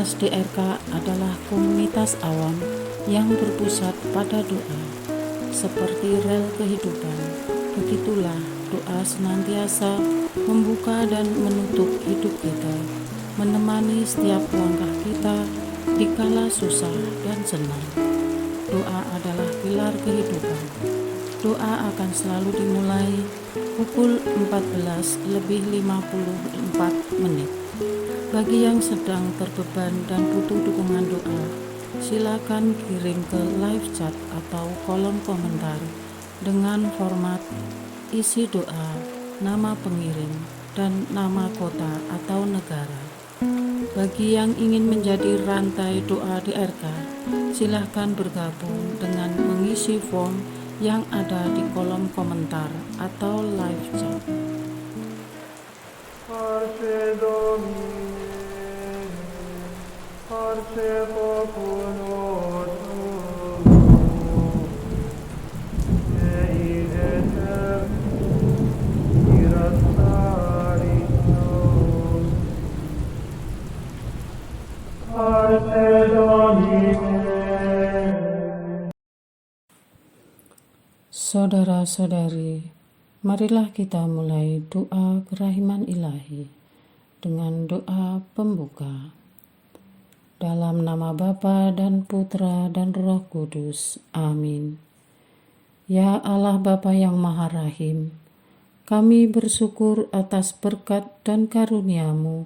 Komunitas DRK adalah komunitas awam yang berpusat pada doa. Seperti rel kehidupan, begitulah doa senantiasa membuka dan menutup hidup kita, menemani setiap langkah kita di kala susah dan senang. Doa adalah pilar kehidupan. Doa akan selalu dimulai pukul 14:54. Bagi yang sedang terbeban dan butuh dukungan doa, silakan kirim ke live chat atau kolom komentar dengan format isi doa, nama pengirim, dan nama kota atau negara. Bagi yang ingin menjadi rantai doa DRK, silakan bergabung dengan mengisi form yang ada di kolom komentar atau live chat. Parce Domini, parce populo tuo, et eterni iras aritos. Parce Domine. Saudara-saudari, marilah kita mulai doa kerahiman ilahi dengan doa pembuka. Dalam nama Bapa dan Putra dan Roh Kudus. Amin. Ya Allah Bapa yang Maha Rahim, kami bersyukur atas berkat dan karunia-Mu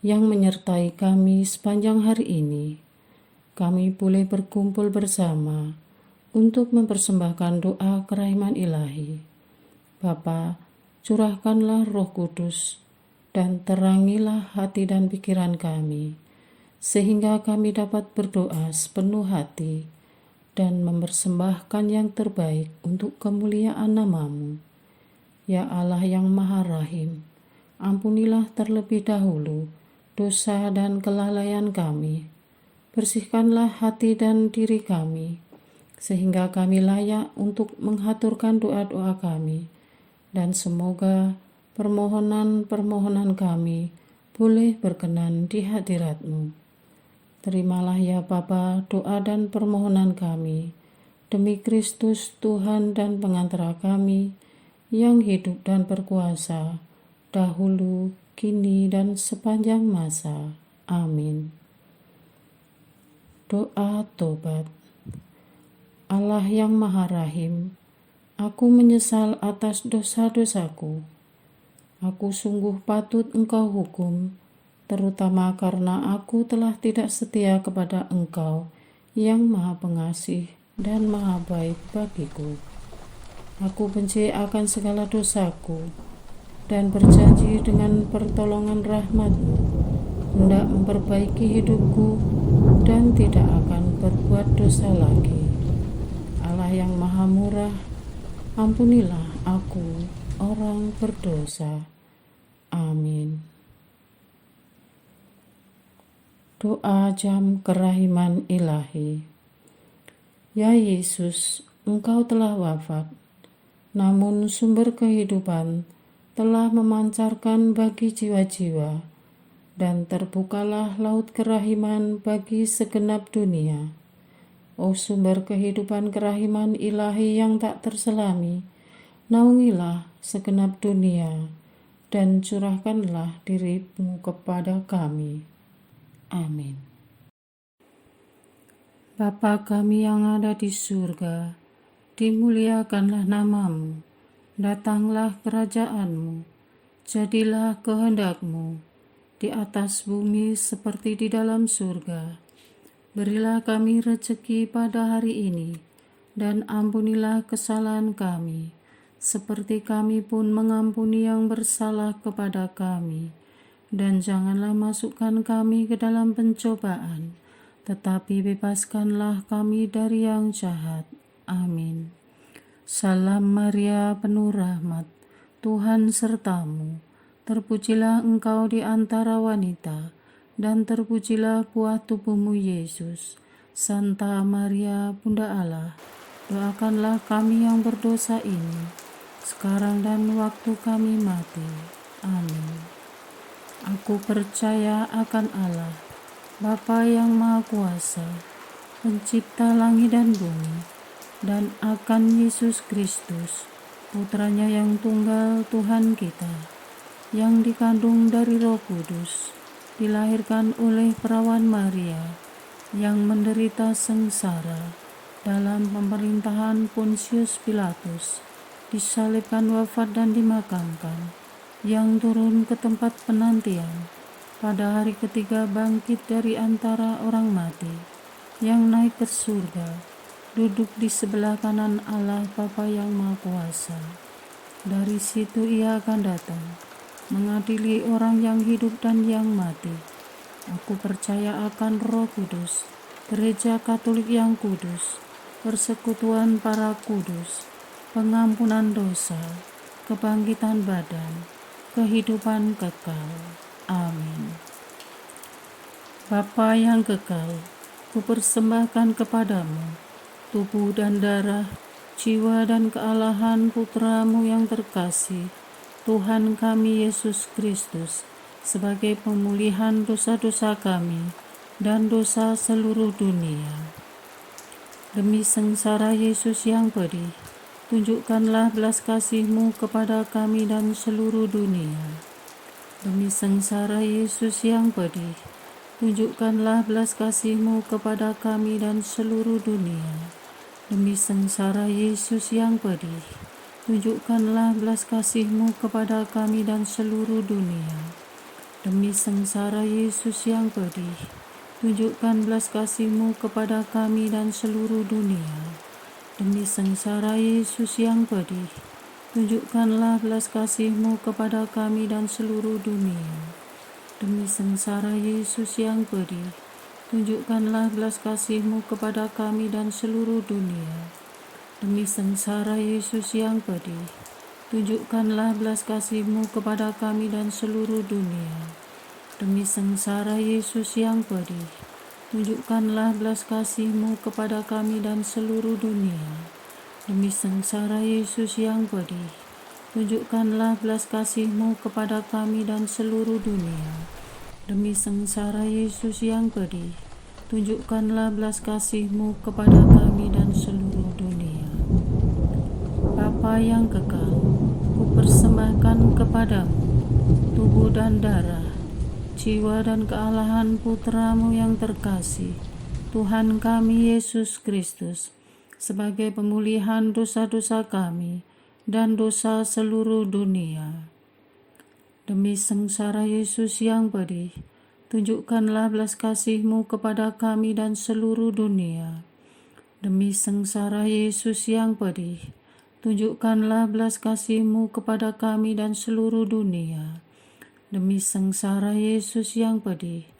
yang menyertai kami sepanjang hari ini. Kami boleh berkumpul bersama untuk mempersembahkan doa kerahiman ilahi. Bapa, curahkanlah Roh Kudus dan terangilah hati dan pikiran kami, sehingga kami dapat berdoa sepenuh hati dan mempersembahkan yang terbaik untuk kemuliaan nama-Mu. Ya Allah yang Maha Rahim, ampunilah terlebih dahulu dosa dan kelalaian kami. Bersihkanlah hati dan diri kami, sehingga kami layak untuk menghaturkan doa-doa kami, dan semoga permohonan-permohonan kami boleh berkenan di hadirat-Mu. Terimalah ya Bapa doa dan permohonan kami, demi Kristus Tuhan dan pengantara kami, yang hidup dan berkuasa, dahulu, kini, dan sepanjang masa. Amin. Doa tobat. Allah yang Maha Rahim, aku menyesal atas dosa-dosaku. Aku sungguh patut Engkau hukum, terutama karena aku telah tidak setia kepada Engkau yang Maha Pengasih dan Maha Baik bagiku. Aku benci akan segala dosaku dan berjanji dengan pertolongan rahmat-Mu hendak memperbaiki hidupku dan tidak akan berbuat dosa lagi. Allah yang Maha Murah, ampunilah aku, orang berdosa. Amin. Doa jam kerahiman ilahi. Ya Yesus, Engkau telah wafat, namun sumber kehidupan telah memancarkan bagi jiwa-jiwa, dan terbukalah laut kerahiman bagi segenap dunia. O sumber kehidupan kerahiman ilahi yang tak terselami, naungilah segenap dunia, dan curahkanlah diri-Mu kepada kami. Amin. Bapa kami yang ada di surga, dimuliakanlah nama-Mu, datanglah kerajaan-Mu, jadilah kehendak-Mu, di atas bumi seperti di dalam surga. Berilah kami rezeki pada hari ini, dan ampunilah kesalahan kami, seperti kami pun mengampuni yang bersalah kepada kami. Dan janganlah masukkan kami ke dalam pencobaan, tetapi bebaskanlah kami dari yang jahat. Amin. Salam Maria, penuh rahmat, Tuhan sertamu. Terpujilah engkau di antara wanita, dan terpujilah buah tubuhmu Yesus. Santa Maria, Bunda Allah, doakanlah kami yang berdosa ini, sekarang dan waktu kami mati. Amin. Aku percaya akan Allah, Bapa yang Maha Kuasa, Pencipta langit dan bumi, dan akan Yesus Kristus, Putranya yang tunggal Tuhan kita, yang dikandung dari Roh Kudus, dilahirkan oleh perawan Maria, yang menderita sengsara dalam pemerintahan Pontius Pilatus, disalibkan, wafat dan dimakamkan, yang turun ke tempat penantian, pada hari ketiga bangkit dari antara orang mati, yang naik ke surga, duduk di sebelah kanan Allah Bapa yang Maha Kuasa. Dari situ ia akan datang, mengadili orang yang hidup dan yang mati. Aku percaya akan Roh Kudus, Gereja Katolik yang kudus, persekutuan para kudus, pengampunan dosa, kebangkitan badan, kehidupan kekal. Amin. Bapa yang kekal, kupersembahkan kepadamu tubuh dan darah, jiwa dan kealahan Putramu yang terkasih, Tuhan kami Yesus Kristus, sebagai pemulihan dosa-dosa kami dan dosa seluruh dunia. Demi sengsara Yesus yang pedih, tunjukkanlah belas kasih-Mu kepada kami dan seluruh dunia. Demi sengsara Yesus yang pedih, tunjukkanlah belas kasih-Mu kepada kami dan seluruh dunia. Demi sengsara Yesus yang pedih, tunjukkanlah belas kasih-Mu kepada kami dan seluruh dunia. Demi sengsara Yesus yang pedih, tunjukkan belas kasih-Mu kepada kami dan seluruh dunia. Demi sengsara Yesus yang pedih, tunjukkanlah belas kasih-Mu kepada kami dan seluruh dunia. Demi sengsara Yesus yang pedih, tunjukkanlah belas kasih-Mu kepada kami dan seluruh dunia. Demi sengsara Yesus yang pedih, tunjukkanlah belas kasih-Mu kepada kami dan seluruh dunia. Demi sengsara Yesus yang pedih, tunjukkanlah belas kasih-Mu kepada kami dan seluruh dunia. Demi sengsara Yesus yang pedih, tunjukkanlah belas kasih-Mu kepada kami dan seluruh dunia. Demi sengsara Yesus yang pedih, tunjukkanlah belas kasih-Mu kepada kami dan seluruh dunia. Bapa yang kekal, kupersembahkan kepadamu tubuh dan darah, jiwa dan kealahan Putramu yang terkasih, Tuhan kami Yesus Kristus, sebagai pemulihan dosa-dosa kami dan dosa seluruh dunia. Demi sengsara Yesus yang pedih, tunjukkanlah belas kasih-Mu kepada kami dan seluruh dunia. Demi sengsara Yesus yang pedih, tunjukkanlah belas kasih-Mu kepada kami dan seluruh dunia. Demi sengsara Yesus yang pedih,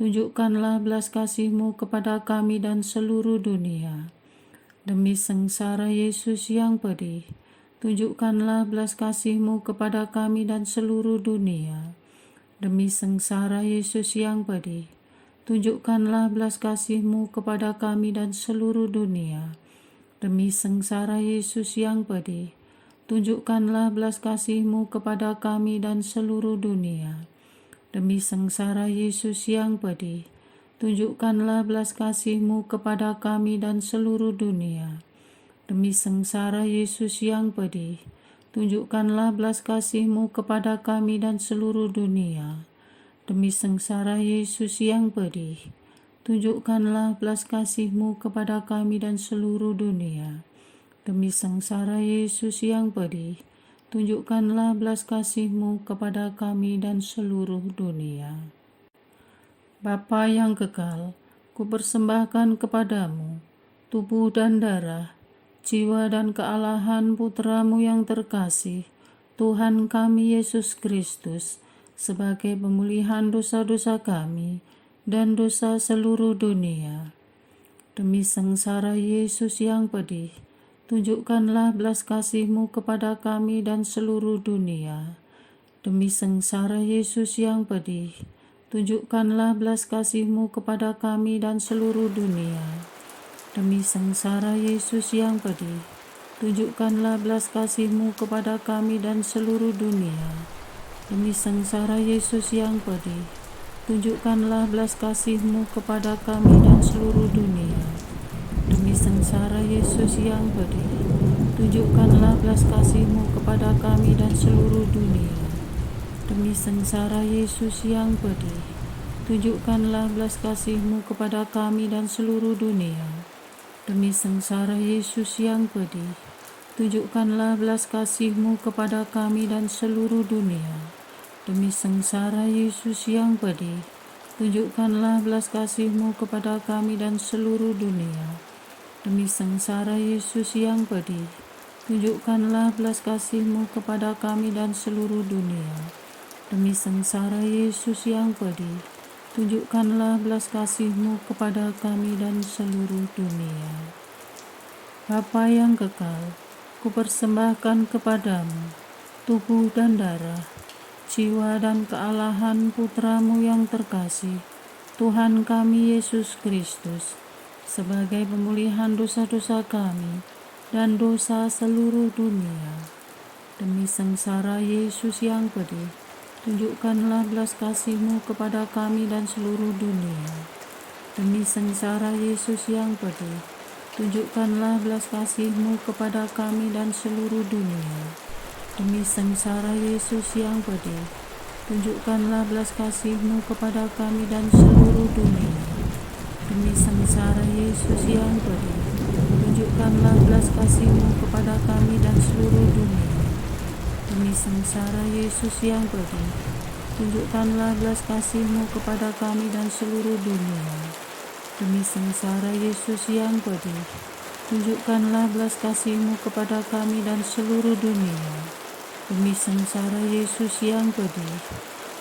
tunjukkanlah belas kasih-Mu kepada kami dan seluruh dunia. Demi sengsara Yesus yang pedih, tunjukkanlah belas kasih-Mu kepada kami dan seluruh dunia. Demi sengsara Yesus yang pedih, tunjukkanlah belas kasih-Mu kepada kami dan seluruh dunia. Demi sengsara Yesus yang pedih, tunjukkanlah belas kasih-Mu kepada kami dan seluruh dunia. Demi sengsara Yesus yang pedih, tunjukkanlah belas kasih-Mu kepada kami dan seluruh dunia. Demi sengsara Yesus yang pedih, tunjukkanlah belas kasih-Mu kepada kami dan seluruh dunia. Demi sengsara Yesus yang pedih, tunjukkanlah belas kasih-Mu kepada kami dan seluruh dunia. Demi sengsara Yesus yang pedih, tunjukkanlah belas kasih-Mu kepada kami dan seluruh dunia. Bapa yang kekal, kupersembahkan kepadamu tubuh dan darah, jiwa dan kealahan Putramu yang terkasih, Tuhan kami Yesus Kristus, sebagai pemulihan dosa-dosa kami dan dosa seluruh dunia. Demi sengsara Yesus yang pedih, tunjukkanlah belas kasih-Mu kepada kami dan seluruh dunia. Demi sengsara Yesus yang pedih, tunjukkanlah belas kasih-Mu kepada kami dan seluruh dunia. Demi sengsara Yesus yang pedih, tunjukkanlah belas kasih-Mu kepada kami dan seluruh dunia. Demi sengsara Yesus yang pedih, tunjukkanlah belas kasih-Mu kepada kami dan seluruh dunia. Demi sengsara Yesus yang pedih, tunjukkanlah belas kasih-Mu kepada kami dan seluruh dunia. Demi sengsara Yesus yang pedih, tunjukkanlah belas kasih-Mu kepada kami dan seluruh dunia. Demi sengsara Yesus yang pedih, tunjukkanlah belas kasih-Mu kepada kami dan seluruh dunia. Demi sengsara Yesus yang pedih, tunjukkanlah belas kasih-Mu kepada kami dan seluruh dunia. Demi sengsara Yesus yang pedih, tunjukkanlah belas kasih-Mu kepada kami dan seluruh dunia. Demi sengsara Yesus yang pedih, tunjukkanlah belas kasih-Mu kepada kami dan seluruh dunia. Bapa yang kekal, kupersembahkan kepadamu tubuh dan darah, jiwa dan kealahan Putra-Mu yang terkasih, Tuhan kami Yesus Kristus, sebagai pemulihan dosa-dosa kami dan dosa seluruh dunia. Demi sengsara Yesus yang pedih, tunjukkanlah belas kasih-Mu kepada kami dan seluruh dunia. Demi sengsara Yesus yang pedih, tunjukkanlah belas kasih-Mu kepada kami dan seluruh dunia. Demi sengsara Yesus yang pedih, tunjukkanlah belas kasih-Mu kepada kami dan seluruh dunia. Demi sengsara Yesus yang pedih, tunjukkanlah belas kasih-Mu kepada kami dan seluruh dunia. Demi sengsara Yesus yang pedih, tunjukkanlah belas kasih-Mu kepada kami dan seluruh dunia. Demi sengsara Yesus yang pedih, tunjukkanlah belas kasih-Mu kepada kami dan seluruh dunia. Demi sengsara Yesus yang pedih,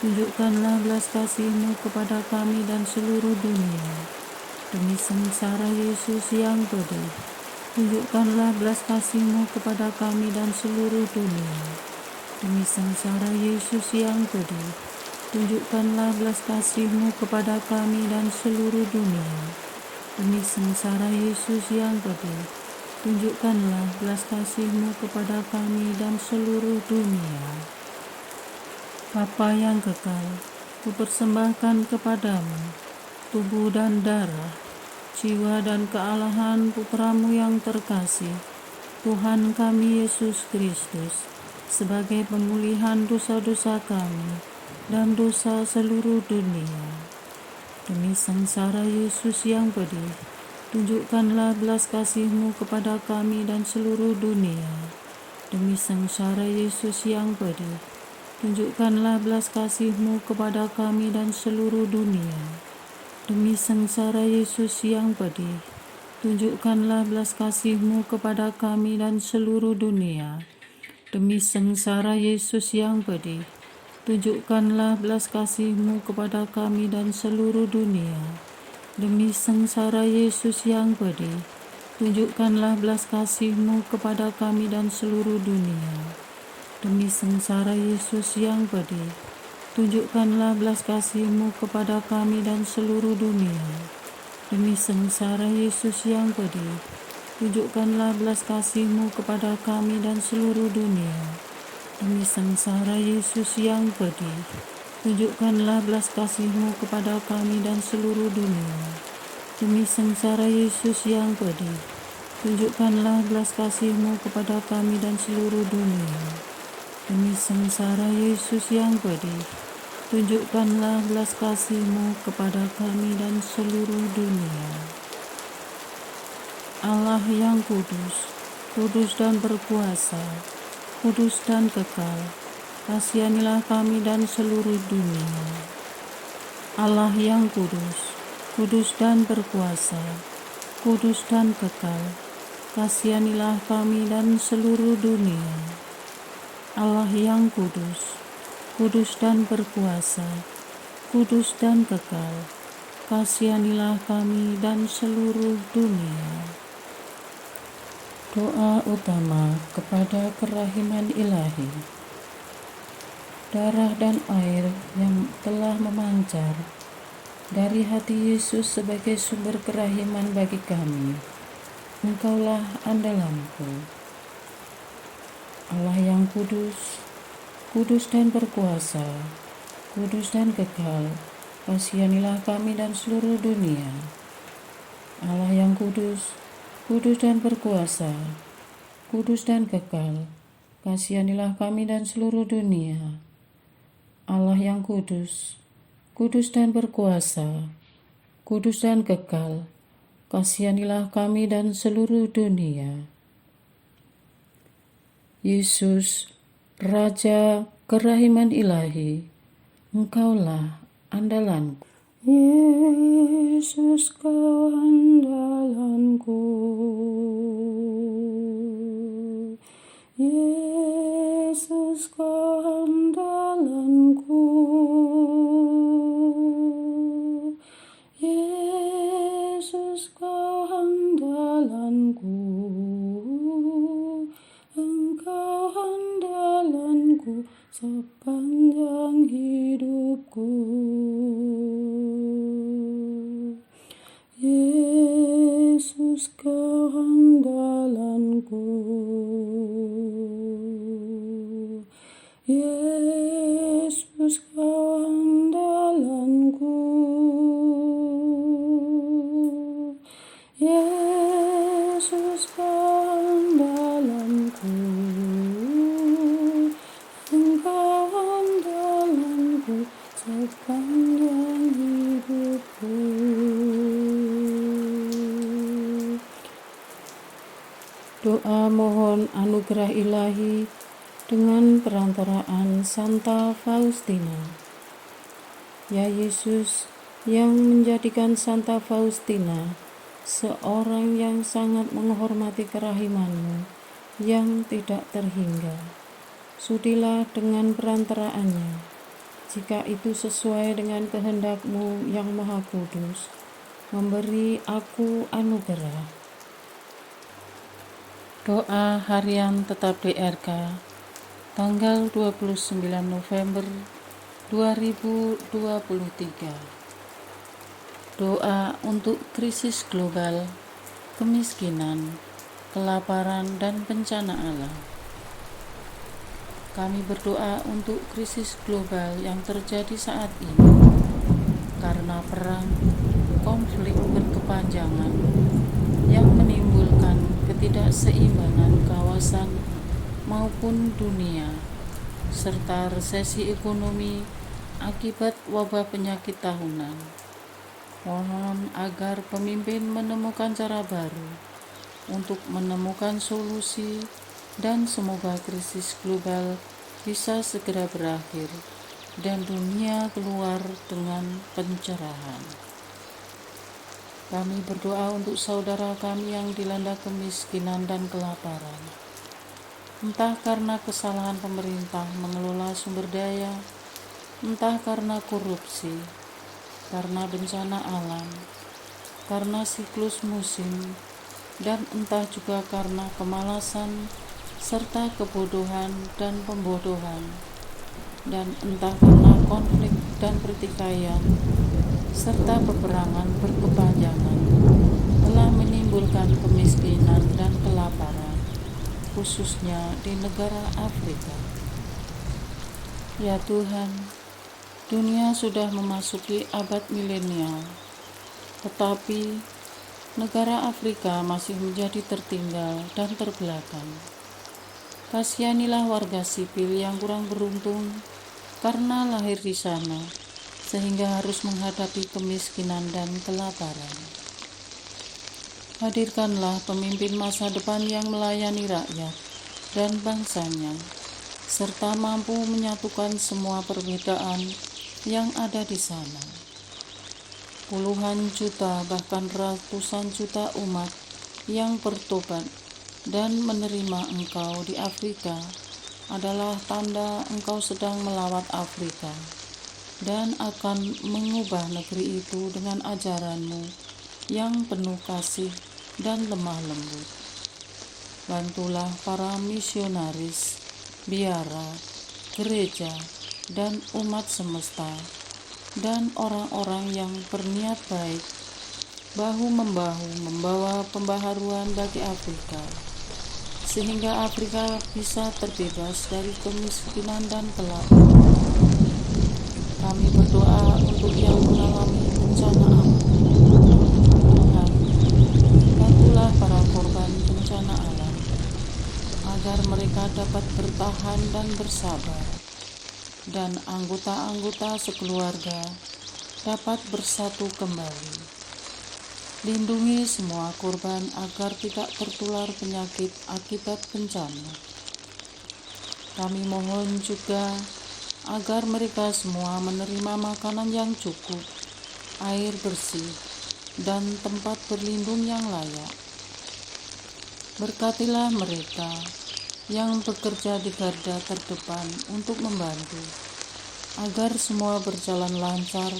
tunjukkanlah belas kasih-Mu kepada kami dan seluruh dunia. Demi sengsara Yesus yang pedih, tunjukkanlah belas kasih-Mu kepada kami dan seluruh dunia. Demi sengsara Yesus yang pedih, tunjukkanlah belas kasih-Mu kepada kami dan seluruh dunia. Demi sengsara Yesus yang pedih, tunjukkanlah belas kasih-Mu kepada kami dan seluruh dunia. Bapa yang kekal, kupersembahkan kepadamu tubuh dan darah, jiwa dan kealahan Putra-Mu yang terkasih, Tuhan kami Yesus Kristus, sebagai pemulihan dosa-dosa kami dan dosa seluruh dunia. Demi sengsara Yesus yang pedih, tunjukkanlah belas kasih-Mu kepada kami dan seluruh dunia. Demi sengsara Yesus yang pedih, tunjukkanlah belas kasih-Mu kepada kami dan seluruh dunia. Demi sengsara Yesus yang pedih, tunjukkanlah belas kasih-Mu kepada kami dan seluruh dunia. Demi sengsara Yesus yang pedih, tunjukkanlah belas kasih-Mu kepada kami dan seluruh dunia. Demi sengsara Yesus yang pedih, tunjukkanlah belas kasih-Mu kepada kami dan seluruh dunia. Demi sengsara Yesus yang pedih, tunjukkanlah belas kasih-Mu kepada kami dan seluruh dunia. Demi sengsara Yesus yang pedih, tunjukkanlah belas kasih-Mu kepada kami dan seluruh dunia. Demi sengsara Yesus yang pedih, tunjukkanlah belas kasih-Mu kepada kami dan seluruh dunia. Demi sengsara Yesus yang pedih, tunjukkanlah belas kasih-Mu kepada kami dan seluruh dunia. Demi sengsara Yesus yang pedih, tunjukkanlah belas kasih-Mu kepada kami dan seluruh dunia. Allah yang kudus, kudus dan berkuasa, kudus dan kekal, kasihanilah kami dan seluruh dunia. Allah yang kudus, kudus dan berkuasa, kudus dan kekal, kasihanilah kami dan seluruh dunia. Allah yang kudus, kudus dan berkuasa, kudus dan kekal, kasihanilah kami dan seluruh dunia. Doa utama kepada kerahiman ilahi. Darah dan air yang telah memancar dari hati Yesus sebagai sumber kerahiman bagi kami, Engkaulah andalanku. Allah yang kudus, kudus dan berkuasa, kudus dan kekal, kasihanilah kami dan seluruh dunia. Allah yang kudus, kudus dan berkuasa, kudus dan kekal, kasihanilah kami dan seluruh dunia. Allah yang kudus, kudus dan berkuasa, kudus dan kekal, kasihanilah kami dan seluruh dunia. Yesus, Raja kerahiman ilahi, Engkaulah andalanku. Yesus, Kau andalanku. Yesus, Kau andalanku. Yesus, Kau andalanku. Engkau andalanku sepanjang hidupku. Yesus, Kau andalanku. Yesus, Kau andalanku. Yesus, Kau andalanku. Engkau andalanku sepanjang hidupku. Doa mohon anugerah ilahi dengan perantaraan Santa Faustina. Ya Yesus, yang menjadikan Santa Faustina seorang yang sangat menghormati kerahiman-Mu yang tidak terhingga, sudilah dengan perantaraannya, jika itu sesuai dengan kehendak-Mu yang maha kudus, memberi aku anugerah. Doa harian tetap DRK, tanggal 29 November 2023. Doa untuk krisis global, kemiskinan, kelaparan, dan bencana alam. Kami berdoa untuk krisis global yang terjadi saat ini karena perang, konflik berkepanjangan yang menimbulkan ketidakseimbangan kawasan maupun dunia, serta resesi ekonomi akibat wabah penyakit tahunan. Mohon agar pemimpin menemukan cara baru untuk menemukan solusi dan semoga krisis global bisa segera berakhir dan dunia keluar dengan pencerahan. Kami berdoa untuk saudara kami yang dilanda kemiskinan dan kelaparan, entah karena kesalahan pemerintah mengelola sumber daya, entah karena korupsi, karena bencana alam, karena siklus musim, dan entah juga karena kemalasan serta kebodohan dan pembodohan, dan entah karena konflik dan pertikaian serta peperangan berkepanjangan telah menimbulkan kemiskinan dan kelaparan, khususnya di negara Afrika. Ya Tuhan, dunia sudah memasuki abad milenial, tetapi negara Afrika masih menjadi tertinggal dan terbelakang. Kasihanilah warga sipil yang kurang beruntung karena lahir di sana, sehingga harus menghadapi kemiskinan dan kelaparan. Hadirkanlah pemimpin masa depan yang melayani rakyat dan bangsanya, serta mampu menyatukan semua perbedaan yang ada di sana. Puluhan juta bahkan ratusan juta umat yang bertobat dan menerima Engkau di Afrika adalah tanda Engkau sedang melawat Afrika dan akan mengubah negeri itu dengan ajaran-Mu yang penuh kasih dan lemah lembut. Bantulah para misionaris, biara, gereja, dan umat semesta, dan orang-orang yang berniat baik, bahu-membahu membawa pembaharuan bagi Afrika, sehingga Afrika bisa terbebas dari kemiskinan dan kelaparan. Kami berdoa untuk untuk yang mengalami bencana alam. Tuhan, bantulah para korban bencana alam, agar mereka dapat bertahan dan bersabar, dan anggota-anggota sekeluarga dapat bersatu kembali. Lindungi semua korban agar tidak tertular penyakit akibat bencana. Kami mohon juga agar mereka semua menerima makanan yang cukup, air bersih, dan tempat berlindung yang layak. Berkatilah mereka yang bekerja di garda terdepan untuk membantu, agar semua berjalan lancar,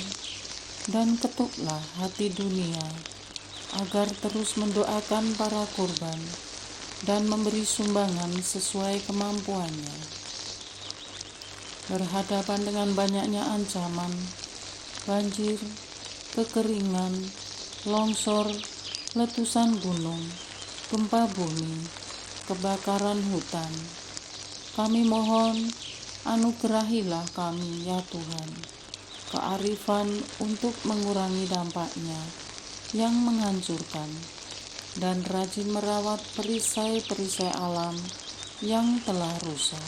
dan ketuklah hati dunia agar terus mendoakan para korban dan memberi sumbangan sesuai kemampuannya. Berhadapan dengan banyaknya ancaman, banjir, kekeringan, longsor, letusan gunung, gempa bumi, kebakaran hutan, kami mohon anugerahilah kami ya Tuhan, kearifan untuk mengurangi dampaknya yang menghancurkan, dan rajin merawat perisai-perisai alam yang telah rusak.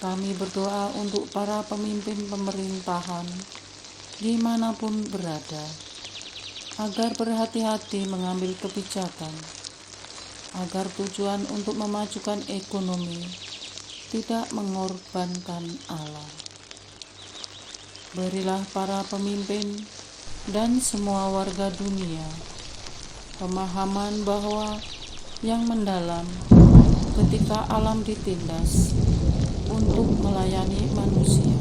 Kami berdoa untuk para pemimpin pemerintahan dimanapun berada, agar berhati-hati mengambil kebijakan, agar tujuan untuk memajukan ekonomi tidak mengorbankan alam. Berilah para pemimpin dan semua warga dunia pemahaman bahwa yang mendalam ketika alam ditindas untuk melayani manusia,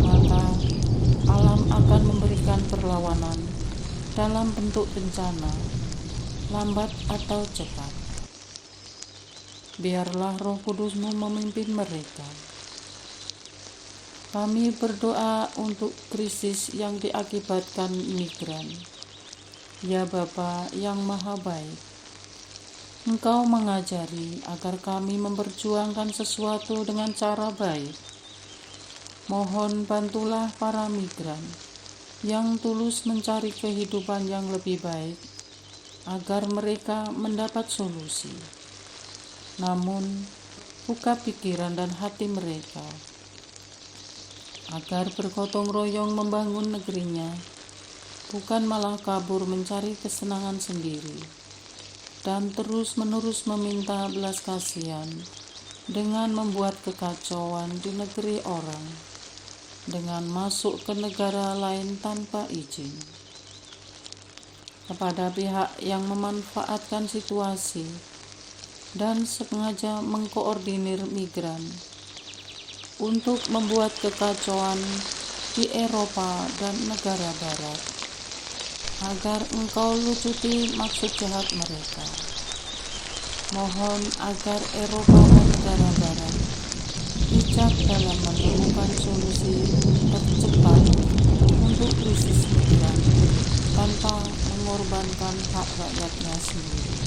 maka alam akan memberikan perlawanan dalam bentuk bencana, lambat atau cepat. Biarlah Roh Kudus-Mu memimpin mereka. Kami berdoa untuk krisis yang diakibatkan migran. Ya Bapa yang Maha Baik, Engkau mengajari agar kami memperjuangkan sesuatu dengan cara baik. Mohon bantulah para migran yang tulus mencari kehidupan yang lebih baik, agar mereka mendapat solusi. Namun, buka pikiran dan hati mereka, agar bergotong royong membangun negerinya, bukan malah kabur mencari kesenangan sendiri, dan terus-menerus meminta belas kasihan dengan membuat kekacauan di negeri orang, dengan masuk ke negara lain tanpa izin. Kepada pihak yang memanfaatkan situasi dan sengaja mengkoordinir migran untuk membuat kekacauan di Eropa dan negara barat, agar Engkau lucuti maksud jahat mereka. Mohon agar Eropa dan negara barat bijak dalam menemukan solusi tercepat untuk krisis migran tanpa mengorbankan hak rakyatnya sendiri.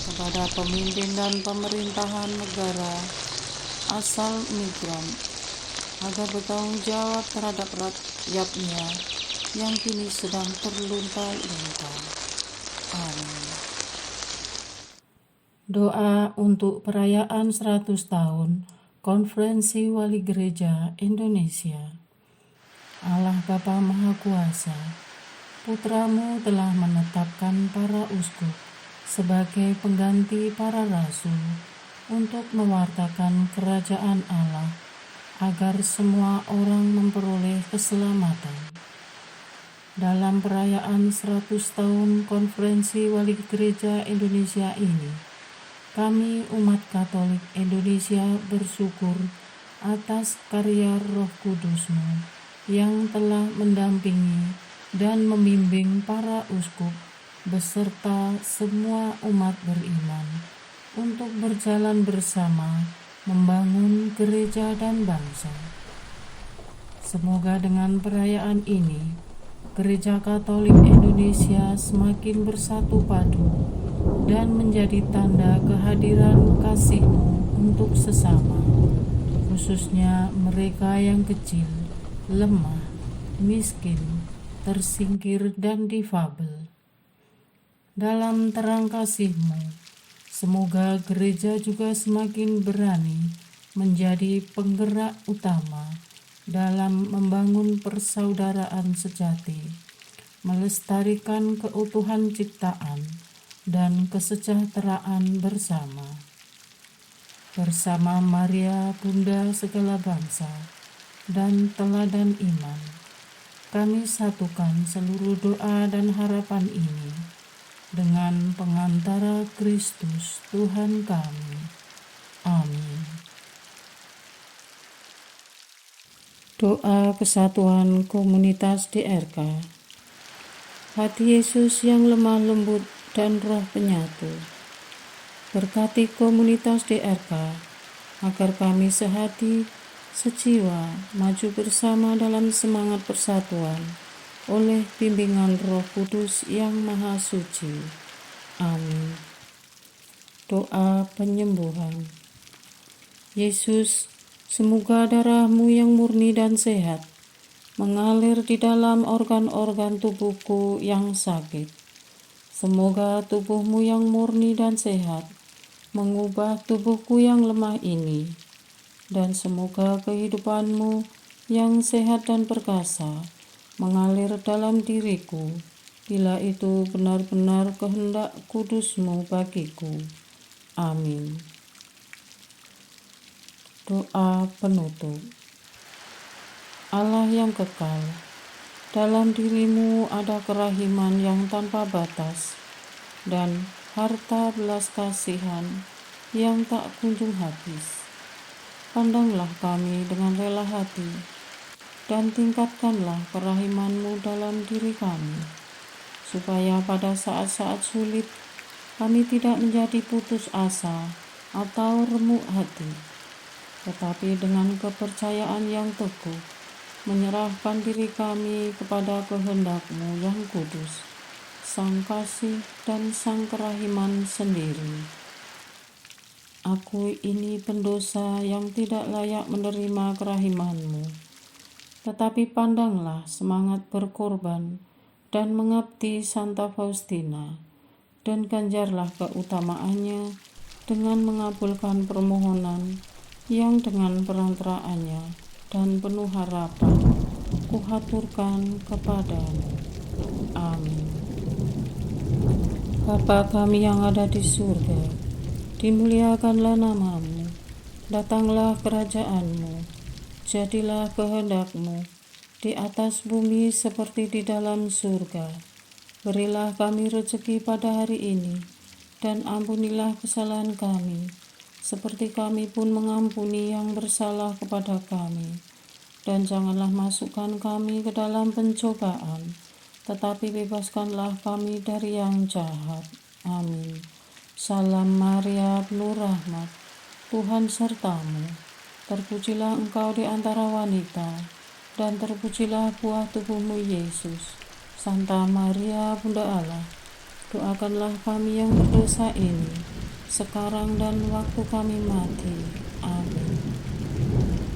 Kepada pemimpin dan pemerintahan negara asal migran, agar bertanggung jawab terhadap rakyatnya yang kini sedang terlunta-lunta. Amin. Doa untuk perayaan 100 tahun Konferensi Wali Gereja Indonesia. Allah Bapa Maha Kuasa, Putra-Mu telah menetapkan para uskup sebagai pengganti para rasul untuk mewartakan kerajaan Allah, agar semua orang memperoleh keselamatan. Dalam perayaan 100 tahun Konferensi Wali Gereja Indonesia ini, kami umat Katolik Indonesia bersyukur atas karya Roh Kudus-Mu yang telah mendampingi dan membimbing para uskup beserta semua umat beriman untuk berjalan bersama membangun gereja dan bangsa. Semoga dengan perayaan ini, Gereja Katolik Indonesia semakin bersatu padu dan menjadi tanda kehadiran kasih-Mu untuk sesama, khususnya mereka yang kecil lemah, miskin, tersingkir, dan difabel. Dalam terang kasih-Mu, semoga gereja juga semakin berani menjadi penggerak utama dalam membangun persaudaraan sejati, melestarikan keutuhan ciptaan dan kesejahteraan bersama. Bersama Maria, Bunda segala bangsa, dan teladan iman, kami satukan seluruh doa dan harapan ini dengan pengantara Kristus Tuhan kami. Amin. Doa kesatuan komunitas DRK. Hati Yesus yang lemah lembut dan roh penyatu, berkati komunitas DRK agar kami sehati, sejiwa, maju bersama dalam semangat persatuan oleh bimbingan Roh Kudus yang Maha Suci. Amin. Doa penyembuhan. Yesus, semoga darah-Mu yang murni dan sehat mengalir di dalam organ-organ tubuhku yang sakit. Semoga tubuh-Mu yang murni dan sehat mengubah tubuhku yang lemah ini, dan semoga kehidupan-Mu yang sehat dan perkasa mengalir dalam diriku, bila itu benar-benar kehendak kudus-Mu bagiku. Amin. Doa penutup. Allah yang kekal, dalam diri-Mu ada kerahiman yang tanpa batas dan harta belas kasihan yang tak kunjung habis. Pandanglah kami dengan rela hati dan tingkatkanlah kerahiman-Mu dalam diri kami, supaya pada saat-saat sulit kami tidak menjadi putus asa atau remuk hati, tetapi dengan kepercayaan yang teguh menyerahkan diri kami kepada kehendak-Mu yang kudus, Sang Kasih dan Sang Kerahiman sendiri. Aku ini pendosa yang tidak layak menerima kerahiman-Mu, tetapi pandanglah semangat berkorban dan mengabdi Santa Faustina, dan ganjarlah keutamaannya dengan mengabulkan permohonan yang dengan perantaraannya dan penuh harapan kuhaturkan kepadamu. Amin. Bapa kami yang ada di surga, dimuliakanlah nama-Mu, datanglah kerajaan-Mu, jadilah kehendak-Mu di atas bumi seperti di dalam surga. Berilah kami rezeki pada hari ini, dan ampunilah kesalahan kami, seperti kami pun mengampuni yang bersalah kepada kami. Dan janganlah masukkan kami ke dalam pencobaan, tetapi bebaskanlah kami dari yang jahat. Amin. Salam Maria, penuh rahmat, Tuhan serta-Mu. Terpujilah Engkau di antara wanita, dan terpujilah buah tubuh-Mu, Yesus. Santa Maria, Bunda Allah, doakanlah kami yang berdosa ini, sekarang dan waktu kami mati. Amin.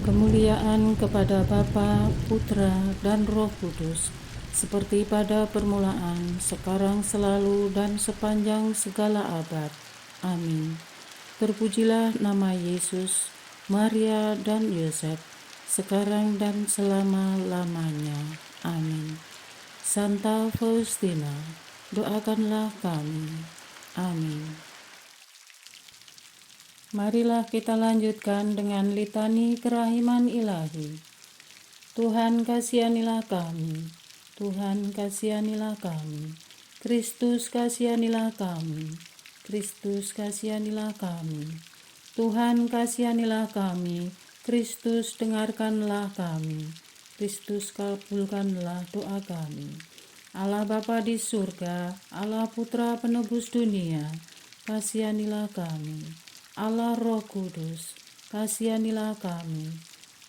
Kemuliaan kepada Bapa, Putra, dan Roh Kudus, seperti pada permulaan, sekarang, selalu, dan sepanjang segala abad. Amin. Terpujilah nama Yesus, Maria, dan Yosef, sekarang dan selama-lamanya. Amin. Santa Faustina, doakanlah kami. Amin. Marilah kita lanjutkan dengan litani kerahiman ilahi. Tuhan kasihanilah kami, Tuhan kasihanilah kami, Kristus kasihanilah kami, Kristus kasihanilah kami, Tuhan kasihanilah kami, Kristus dengarkanlah kami, Kristus kabulkanlah doa kami. Allah Bapa di surga, Allah Putra penebus dunia, kasihanilah kami. Allah Roh Kudus, kasihanilah kami.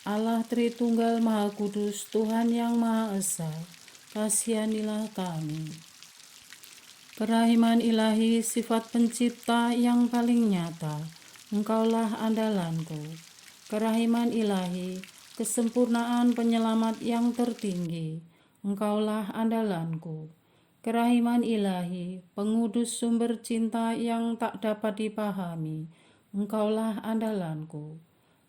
Allah Tritunggal Maha Kudus, Tuhan yang Maha Esa, kasihanilah kami. Kerahiman ilahi, sifat pencipta yang paling nyata, Engkaulah andalanku. Kerahiman ilahi, kesempurnaan penyelamat yang tertinggi, Engkaulah andalanku. Kerahiman ilahi, pengudus sumber cinta yang tak dapat dipahami, Engkaulah andalanku.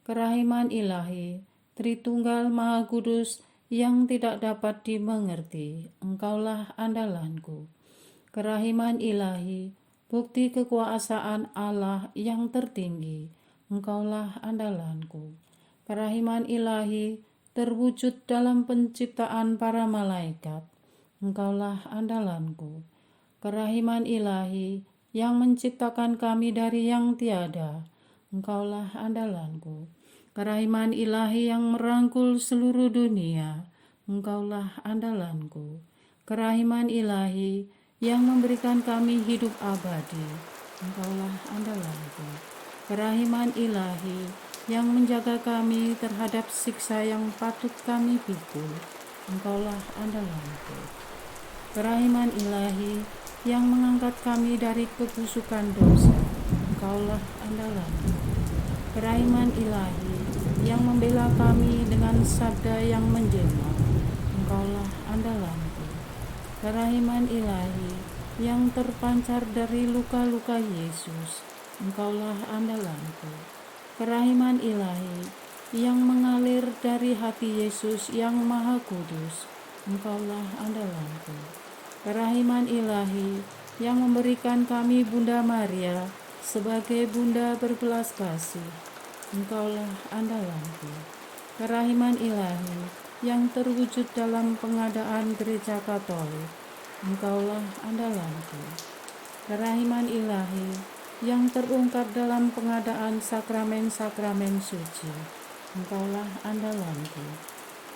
Kerahiman ilahi, Tritunggal Maha Kudus yang tidak dapat dimengerti, Engkaulah andalanku. Kerahiman ilahi, bukti kekuasaan Allah yang tertinggi, Engkaulah andalanku. Kerahiman ilahi, terwujud dalam penciptaan para malaikat, Engkaulah andalanku. Kerahiman ilahi, yang menciptakan kami dari yang tiada, Engkaulah andalanku. Kerahiman ilahi yang merangkul seluruh dunia, Engkaulah andalanku. Kerahiman ilahi yang memberikan kami hidup abadi, Engkaulah andalanku. Kerahiman ilahi yang menjaga kami terhadap siksa yang patut kami pikul, Engkaulah andalanku. Kerahiman ilahi yang mengangkat kami dari kebusukan dosa, Engkaulah andalanku. Kerahiman ilahi yang membela kami dengan sabda yang menjelma, Engkaulah andalanku. Kerahiman ilahi yang terpancar dari luka-luka Yesus, Engkaulah andalanku. Kerahiman ilahi yang mengalir dari hati Yesus yang Maha Kudus, Engkaulah andalanku. Kerahiman ilahi yang memberikan kami Bunda Maria sebagai bunda berbelas kasih, Engkaulah andalanku. Kerahiman ilahi yang terwujud dalam pengadaan gereja Katolik, Engkaulah andalanku. Kerahiman ilahi yang terungkap dalam pengadaan sakramen-sakramen suci, Engkaulah andalanku.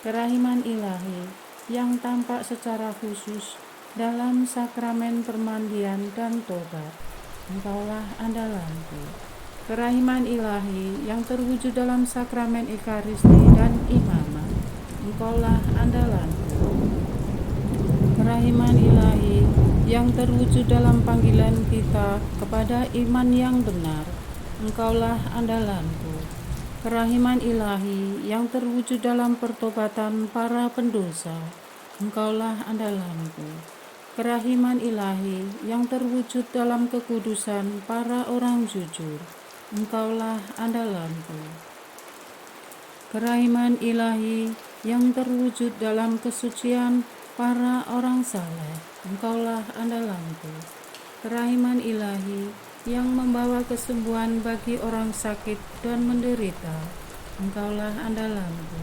Kerahiman ilahi yang tampak secara khusus dalam sakramen permandian dan tobat, Engkaulah andalanku. Kerahiman ilahi yang terwujud dalam sakramen Ekaristi dan imamat, Engkaulah andalanku. Kerahiman ilahi yang terwujud dalam panggilan kita kepada iman yang benar, Engkaulah andalanku. Kerahiman ilahi yang terwujud dalam pertobatan para pendosa, Engkaulah andalanku. Kerahiman ilahi yang terwujud dalam kekudusan para orang jujur, Engkaulah andalanku. Kerahiman ilahi yang terwujud dalam kesucian para orang saleh, Engkaulah andalanku. Kerahiman ilahi yang membawa kesembuhan bagi orang sakit dan menderita, Engkaulah andalanku.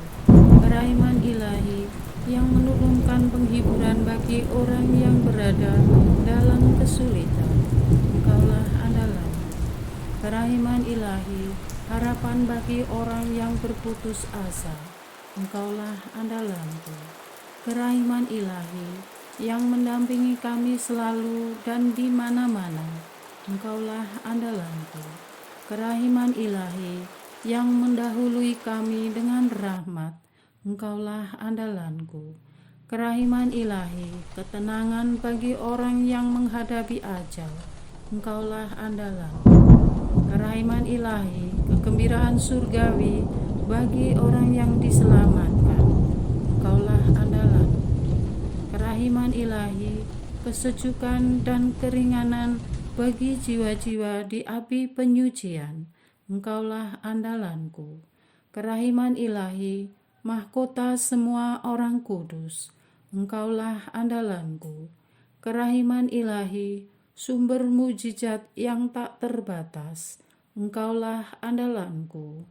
Kerahiman ilahi yang menurunkan penghiburan bagi orang yang berada dalam kesulitan, Engkaulah andalanku. Kerahiman ilahi, harapan bagi orang yang berputus asa, Engkaulah andalanku. Kerahiman ilahi yang mendampingi kami selalu dan di mana-mana, Engkaulah andalanku. Kerahiman ilahi yang mendahului kami dengan rahmat, Engkaulah andalanku. Kerahiman ilahi, ketenangan bagi orang yang menghadapi ajal, Engkaulah andalanku. Kerahiman ilahi, kegembiraan surgawi bagi orang yang diselamatkan, Engkaulah andalanku. Kerahiman ilahi, kesejukan dan keringanan bagi jiwa-jiwa di api penyucian, Engkaulah andalanku. Kerahiman ilahi, mahkota semua orang kudus, Engkaulah andalanku. Kerahiman ilahi, sumber mujizat yang tak terbatas, Engkaulah andalanku.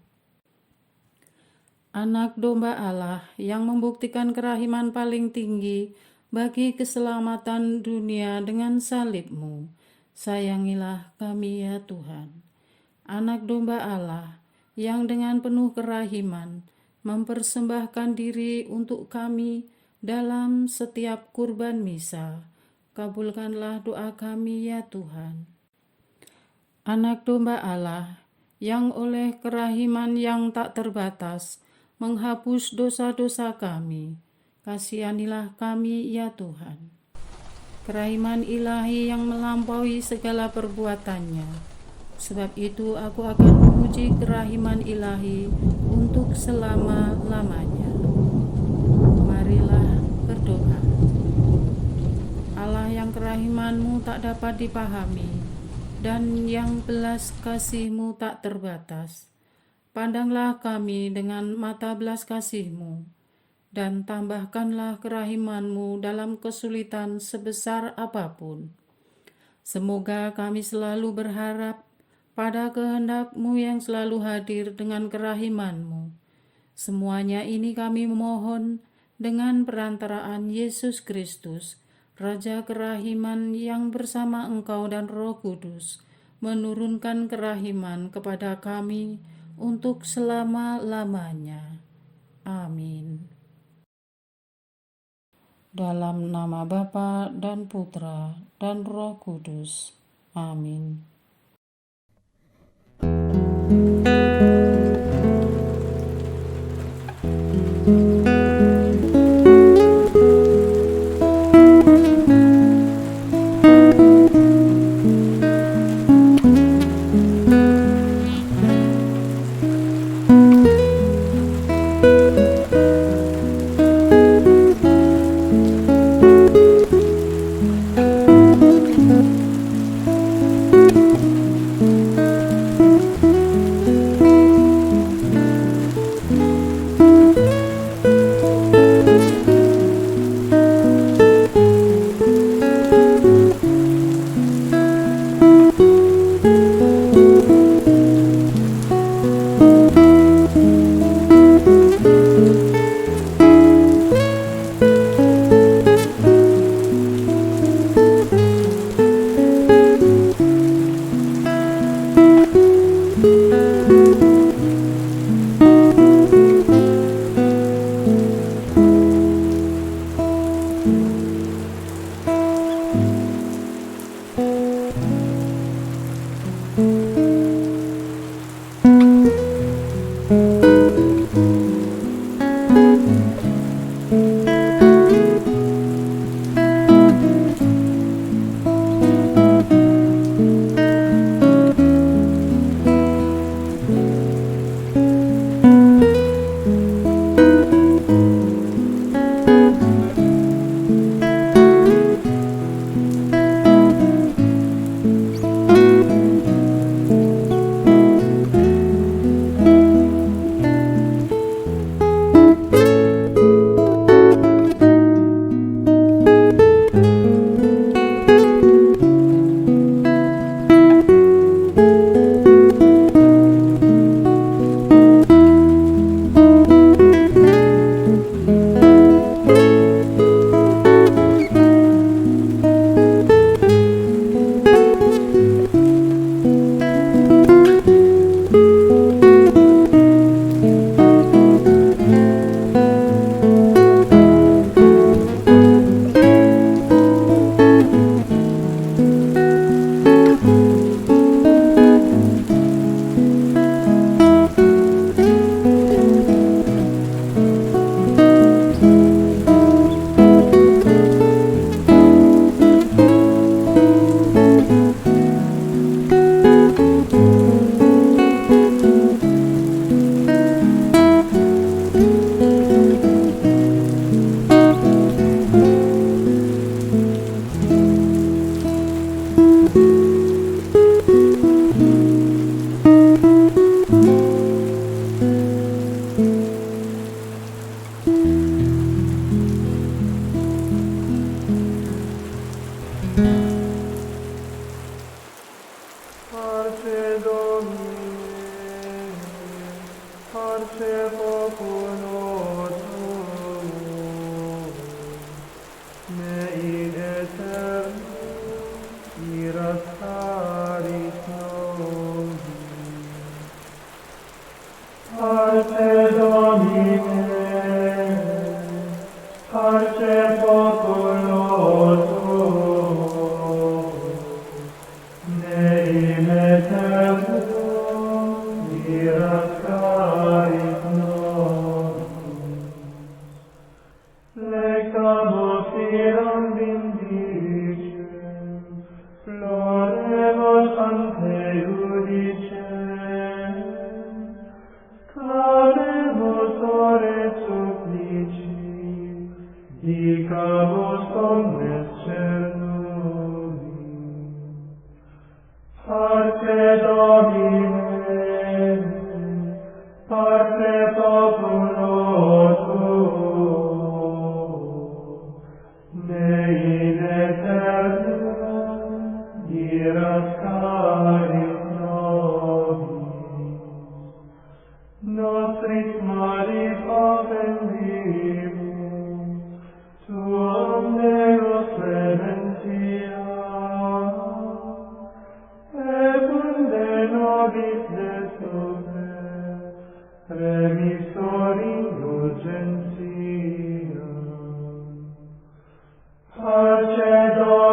Anak domba Allah yang membuktikan kerahiman paling tinggi bagi keselamatan dunia dengan salib-Mu, sayangilah kami ya Tuhan. Anak domba Allah yang dengan penuh kerahiman mempersembahkan diri untuk kami dalam setiap kurban misa, kabulkanlah doa kami ya Tuhan. Anak domba Allah yang oleh kerahiman yang tak terbatas menghapus dosa-dosa kami, kasihanilah kami ya Tuhan. Kerahiman ilahi yang melampaui segala perbuatannya, Sebab itu aku akan memuji kerahiman ilahi untuk selama-lamanya. Marilah berdoa. Allah yang kerahiman-Mu tak dapat dipahami dan yang belas kasih-Mu tak terbatas, pandanglah kami dengan mata belas kasih-Mu dan tambahkanlah kerahiman-Mu dalam kesulitan sebesar apapun. Semoga kami selalu berharap pada kehendak-Mu yang selalu hadir dengan kerahiman-Mu. Semuanya ini kami memohon dengan perantaraan Yesus Kristus, Raja kerahiman yang bersama Engkau dan Roh Kudus, menurunkan kerahiman kepada kami untuk selama-lamanya. Amin. Dalam nama Bapa dan Putra dan Roh Kudus. Amin. Parce Domine, parce populo tuo, ne in aeternum diras caris nobis, nostris malis offendimus, tuam Deus clementia, et unde nobis desume, remissor indulgentia. Parce Domine,